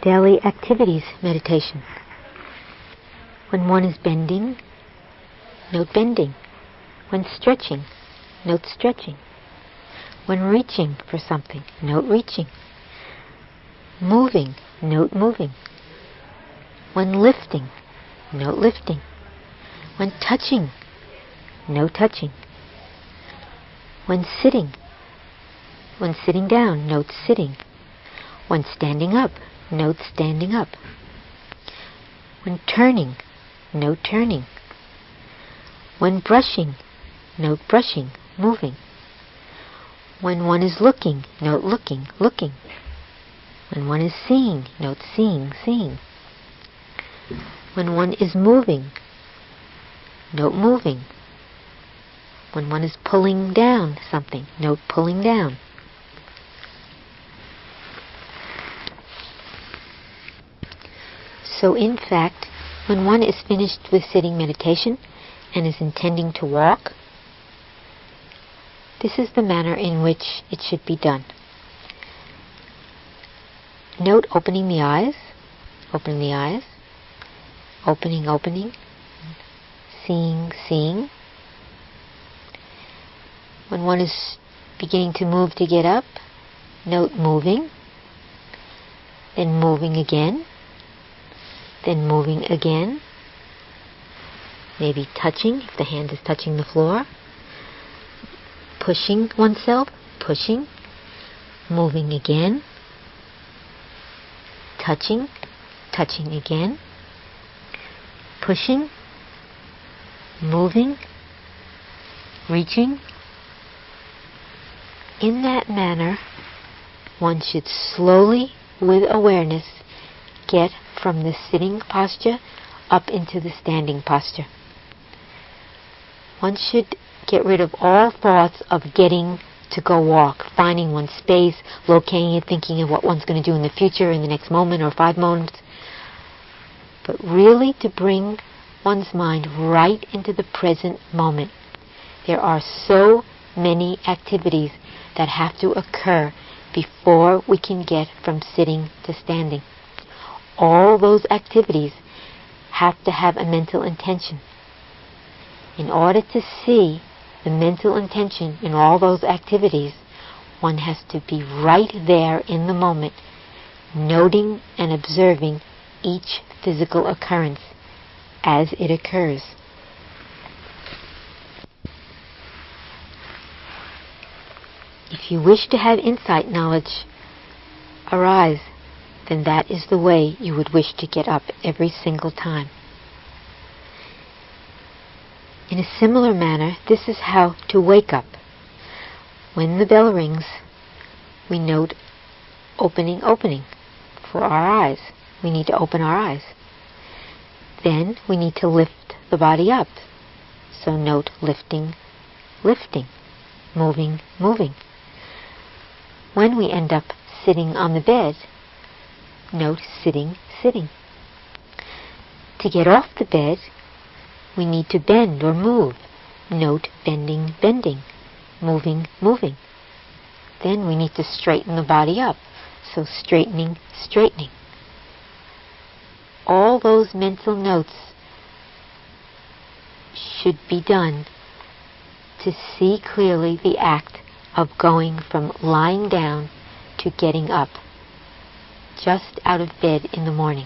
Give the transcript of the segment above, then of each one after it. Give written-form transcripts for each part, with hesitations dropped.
Daily activities meditation. When one is bending, note bending. When stretching, note stretching. When reaching for something, note reaching. Moving, note moving. When lifting, note lifting. When touching, note touching. When sitting down, note sitting. When standing up, note standing up. When turning, note turning. When brushing, note brushing, moving. When one is looking, note looking, looking. When one is seeing, note seeing, seeing. When one is moving, note moving. When one is pulling down something, note pulling down. So in fact, when one is finished with sitting meditation and is intending to walk, this is the manner in which it should be done. Note opening the eyes, opening, seeing. When one is beginning to move to get up, note moving, then moving again, then moving again, maybe touching if the hand is touching the floor, pushing oneself, pushing, moving again, touching again, pushing, moving, reaching. In that manner, one should slowly, with awareness, get from the sitting posture up into the standing posture. One should get rid of all thoughts of getting to go walk, finding one's space, locating it, thinking of what one's going to do in the future, in the next moment or 5 moments. But really to bring one's mind right into the present moment. There are so many activities that have to occur before we can get from sitting to standing. All those activities have to have a mental intention. In order to see the mental intention in all those activities, one has to be right there in the moment, noting and observing each physical occurrence as it occurs. If you wish to have insight knowledge arise, then that is the way you would wish to get up every single time. In a similar manner, this is how to wake up. When the bell rings, we note opening for our eyes. We need to open our eyes. Then we need to lift the body up. So note lifting, moving. When we end up sitting on the bed, note sitting. To get off the bed, we need to bend or move. Note bending, moving. Then we need to straighten the body up. So straightening. All those mental notes should be done to see clearly the act of going from lying down to getting up, just out of bed in the morning.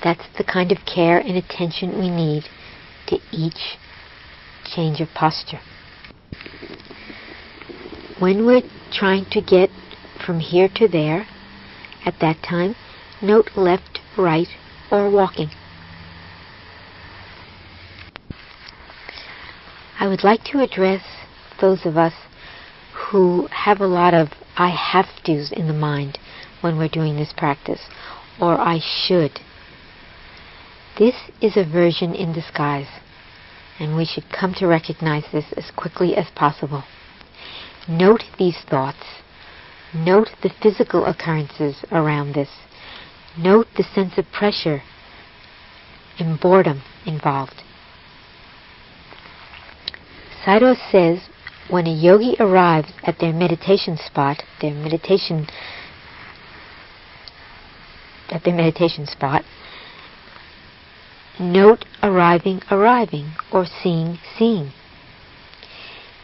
That's the kind of care and attention we need to each change of posture. When we're trying to get from here to there, at that time, note left, right, or walking. I would like to address those of us who have a lot of I have to's in the mind when we're doing this practice, or I should. This is aversion in disguise, and we should come to recognize this as quickly as possible. Note these thoughts. Note the physical occurrences around this. Note the sense of pressure and boredom involved. Sayadaw says when a yogi arrives at their meditation spot, their meditation at their meditation spot, note arriving, or seeing.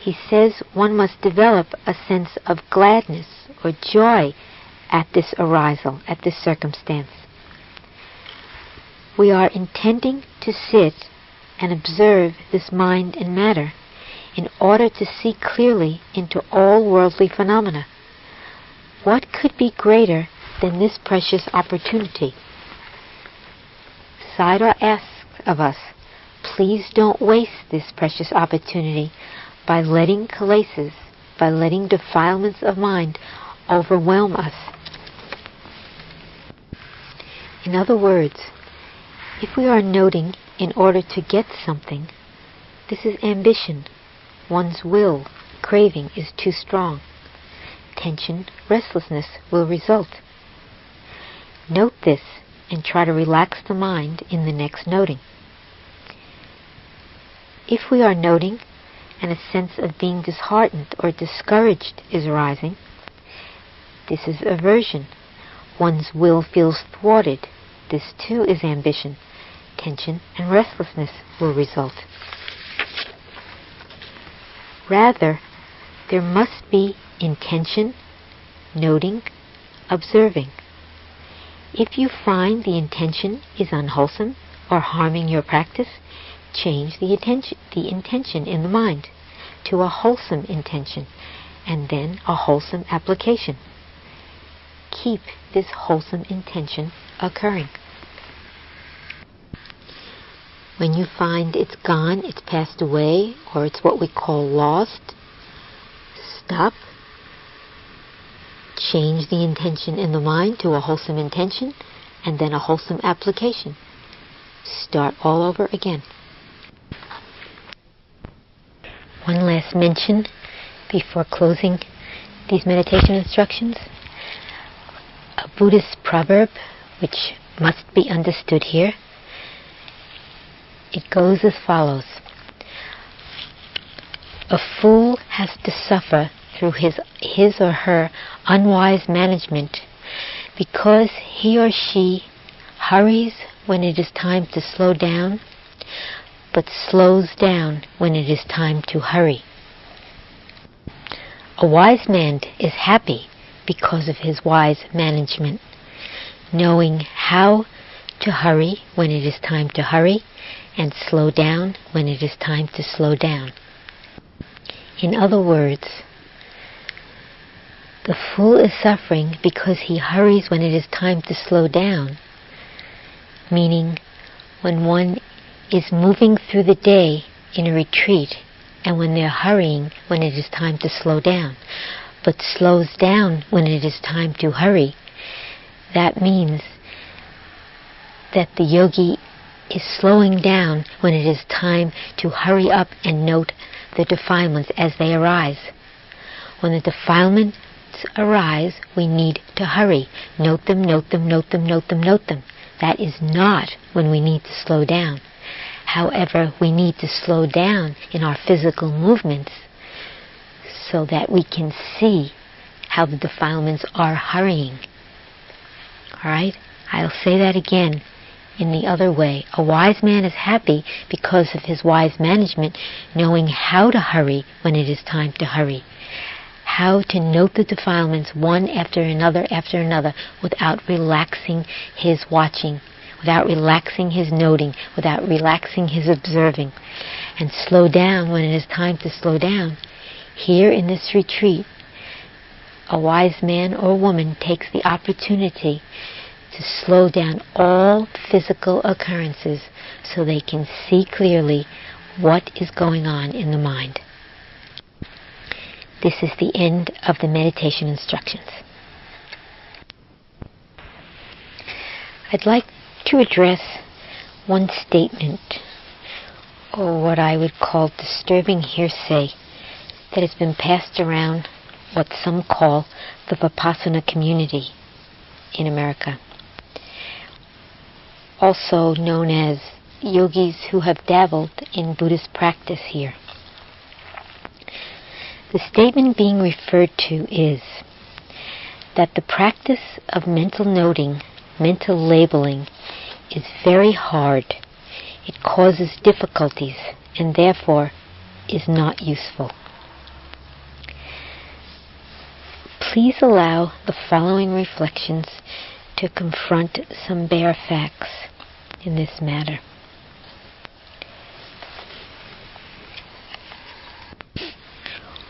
He says one must develop a sense of gladness or joy at this arisal, at this circumstance. We are intending to sit and observe this mind and matter in order to see clearly into all worldly phenomena. What could be greater than this precious opportunity? Sayadaw asks of us, please don't waste this precious opportunity by letting kilesas, by letting defilements of mind overwhelm us. In other words, if we are noting in order to get something, this is ambition. One's will, craving is too strong. Tension, restlessness will result. Note this and try to relax the mind in the next noting. If we are noting and a sense of being disheartened or discouraged is arising, this is aversion. One's will feels thwarted. This too is ambition. Tension and restlessness will result. Rather, there must be intention, noting, observing. If you find the intention is unwholesome or harming your practice, change the intention in the mind to a wholesome intention and then a wholesome application. Keep this wholesome intention occurring. When you find it's gone, it's passed away, or it's what we call lost, stop. Change the intention in the mind to a wholesome intention and then a wholesome application. Start all over again. One last mention before closing these meditation instructions. A Buddhist proverb which must be understood here. It goes as follows. A fool has to suffer through his or her unwise management because he or she hurries when it is time to slow down, but slows down when it is time to hurry. A wise man is happy because of his wise management, knowing how to hurry when it is time to hurry and slow down when it is time to slow down. In other words, the fool is suffering because he hurries when it is time to slow down, meaning when one is moving through the day in a retreat and when they're hurrying when it is time to slow down, but slows down when it is time to hurry, that means that the yogi is slowing down when it is time to hurry up and note the defilements as they arise. When the defilements arise, we need to hurry. Note them, note them, note them, note them, note them. That is not when we need to slow down. However, we need to slow down in our physical movements so that we can see how the defilements are hurrying. All right? I'll say that again in the other way. A wise man is happy because of his wise management, knowing how to hurry when it is time to hurry. How to note the defilements one after another without relaxing his watching, without relaxing his noting, without relaxing his observing, and slow down when it is time to slow down. Here in this retreat, a wise man or woman takes the opportunity to slow down all physical occurrences so they can see clearly what is going on in the mind. This is the end of the meditation instructions. I'd like to address one statement, or what I would call disturbing hearsay, that has been passed around what some call the Vipassana community in America, also known as yogis who have dabbled in Buddhist practice here. The statement being referred to is that the practice of mental noting mental labeling is very hard. It causes difficulties and therefore is not useful. Please allow the following reflections to confront some bare facts in this matter.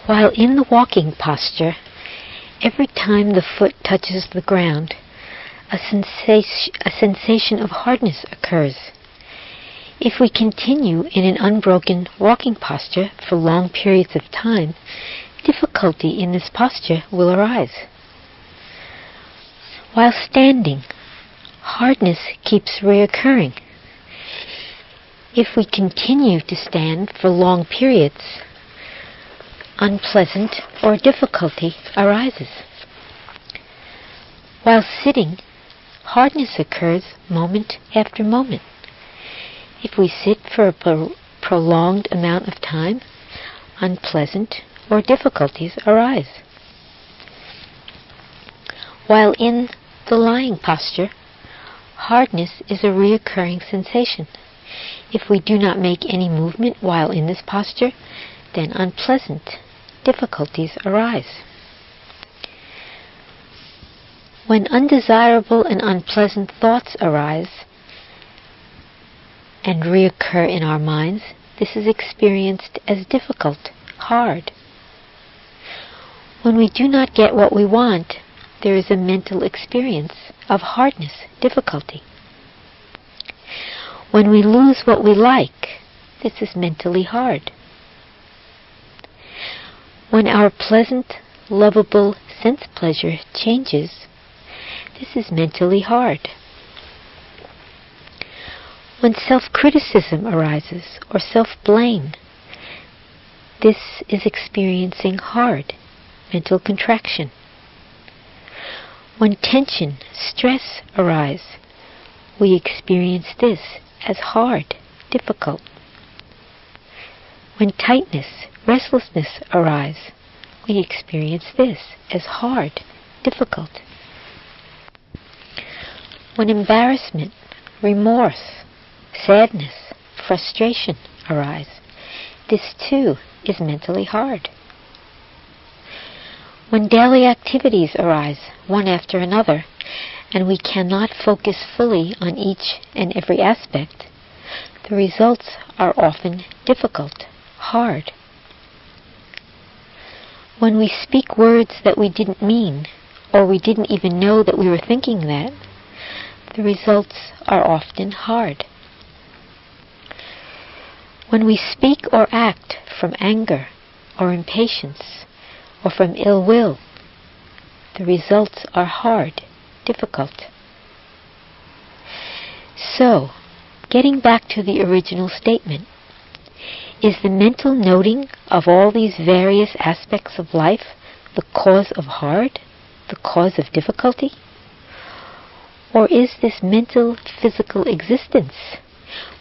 While in the walking posture, every time the foot touches the ground, a sensation of hardness occurs. If we continue in an unbroken walking posture for long periods of time, difficulty in this posture will arise. While standing, hardness keeps reoccurring. If we continue to stand for long periods, unpleasant or difficulty arises. While sitting, hardness occurs moment after moment. If we sit for a prolonged amount of time, unpleasant or difficulties arise. While in the lying posture, hardness is a recurring sensation. If we do not make any movement while in this posture, then unpleasant difficulties arise. When undesirable and unpleasant thoughts arise and reoccur in our minds, this is experienced as difficult, hard. When we do not get what we want, there is a mental experience of hardness, difficulty. When we lose what we like, this is mentally hard. When our pleasant, lovable sense pleasure changes, this is mentally hard. When self-criticism arises or self-blame, this is experiencing hard, mental contraction. When tension, stress arise, we experience this as hard, difficult. When tightness, restlessness arise, we experience this as hard, difficult. When embarrassment, remorse, sadness, frustration arise, this too is mentally hard. When daily activities arise, one after another, and we cannot focus fully on each and every aspect, the results are often difficult, hard. When we speak words that we didn't mean, or we didn't even know that we were thinking that, the results are often hard. When we speak or act from anger or impatience or from ill will, the results are hard, difficult. So, getting back to the original statement, is the mental noting of all these various aspects of life the cause of hard, the cause of difficulty? Or is this mental, physical existence,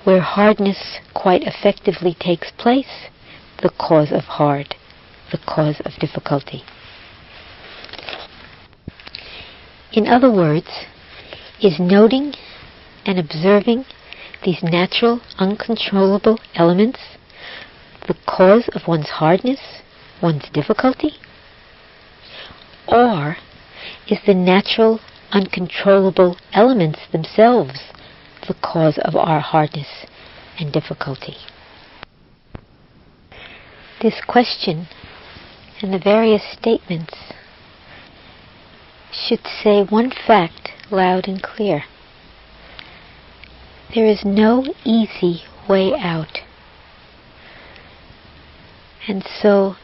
where hardness quite effectively takes place, the cause of hard, the cause of difficulty? In other words, is noting and observing these natural, uncontrollable elements the cause of one's hardness, one's difficulty? Or is the natural, uncontrollable elements themselves the cause of our hardness and difficulty? This question and the various statements should say one fact loud and clear. There is no easy way out. And so,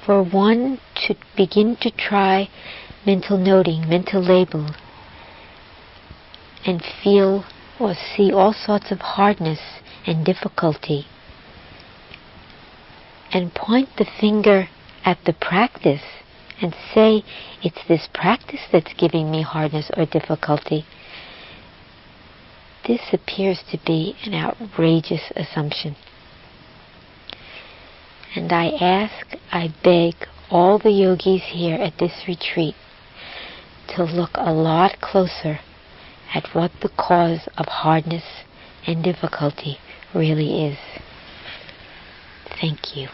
for one to begin to try mental noting, mental label, and feel or see all sorts of hardness and difficulty, and point the finger at the practice and say, it's this practice that's giving me hardness or difficulty, this appears to be an outrageous assumption. And I ask, I beg all the yogis here at this retreat to look a lot closer at what the cause of hardness and difficulty really is. Thank you.